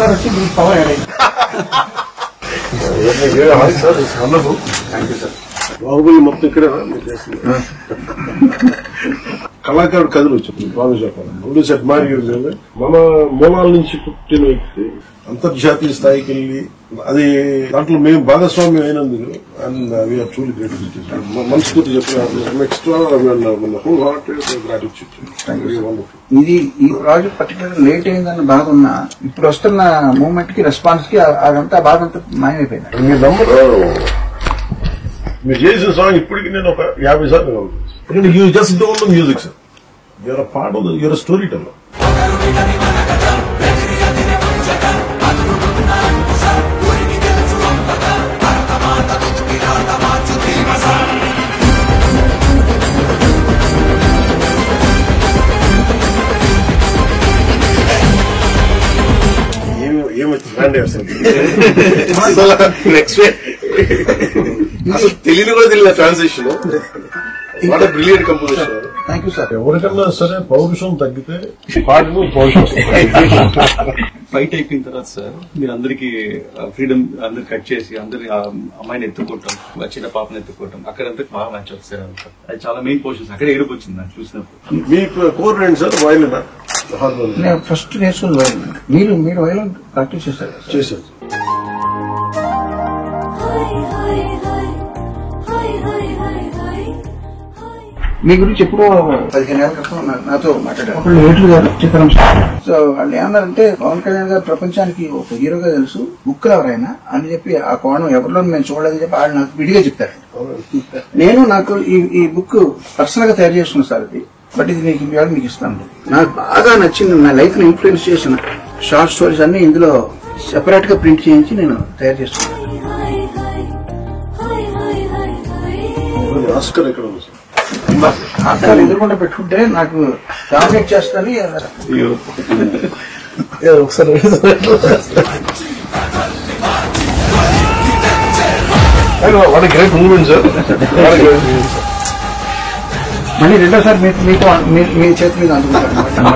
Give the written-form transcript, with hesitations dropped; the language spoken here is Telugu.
పవర్ వచ్చి మీకు పవర్ యాడ్ అయింది. బాహుబలి మొత్తం ఇక్కడే కళాకారుడు కథలు వచ్చింది. బాగా చెప్పాలి మన మూలాల నుంచి పుట్టిన వ్యక్తి అంతర్జాతీయ స్థాయికి వెళ్ళి అది దాంట్లో మేము భాగస్వామ్యం అయినందుకు మనస్ఫూర్తి చెప్పిన ఎక్స్ట్రా హోల్ హార్టెడ్ గ్రాటిట్యూడ్. ఇది ఈ ప్రాజెక్ట్ పర్టికులర్ లేట్ అయిందని బాగున్నా ఇప్పుడు వస్తున్న మూవ్మెంట్ కి రెస్పాన్స్ కి అదంతా బాగా మాయమైపోయింది. మీ నంబర్ మీరు చేసిన సాంగ్ ఇప్పటికి నేను ఒక 50 సార్లు ఎందుకంటే you just don't know music sir. You're a part of your storyteller. అసలు తెలియని కూడా తెలియదు transition. Brilliant composition. Thank you sir. ఎవరికన్నా సరే పౌరుషం తగ్గితే పాటలు పౌరుషం ఫైట్ అయిపోయిన తర్వాత సార్ మీరు అందరికి ఫ్రీడమ్ అందరు కట్ చేసి అందరి అమ్మాయిని ఎత్తుకోవటం చిన్న పాపని ఎత్తుకోవటం అక్కడంతా బాగా మ్యాచ్ అవుతుంది సార్. అది చాలా మెయిన్ పోర్షన్స్ అక్కడ ఏడుపు వచ్చింది నాకు చూసినప్పుడు. మీ కోర్ ఏంటి సార్? వైలిన్ నేను ఫస్ట్ నేర్చుకుని వైలిన్. మీరు వైలిన్ ప్రాక్టీస్ చేశారు? మీ గురించి ఎప్పుడో 15 ఏళ్ల క్రితం నాతో మాట్లాడారు ఏట్లు గారు చిత్రం. సో వాళ్ళు ఏమన్నారంటే పవన్ కళ్యాణ్ గారు ప్రపంచానికి ఒక హీరోగా తెలుసు, బుక్ ఎవరైనా అని చెప్పి ఆ కోణం ఎవరిలో మేము చూడలేదని చెప్పి వాళ్ళు నాకు విడిగా చెప్పారు. నేను నాకు ఈ బుక్ పర్సనల్ గా తయారు చేసుకున్నాను సార్. ఇది బట్ ఇది మీకు ఇస్తాను. నాకు బాగా నచ్చింది, నా లైఫ్ ని ఇన్ఫ్లుయెన్స్ చేసిన షార్ట్ స్టోరీస్ అన్ని ఇందులో సెపరేట్ గా ప్రింట్ చేయించి నేను తయారు చేసుకున్నాను. ఆస్కార్ ఎదురుకుండా పెట్టుకుంటే నాకు డామినేట్ చేస్తాను. ఒకసారి గ్రేట్ మూమెంట్ సార్. మళ్ళీ రెండోసారి మీ చేతి మీద అందుకుంటాను.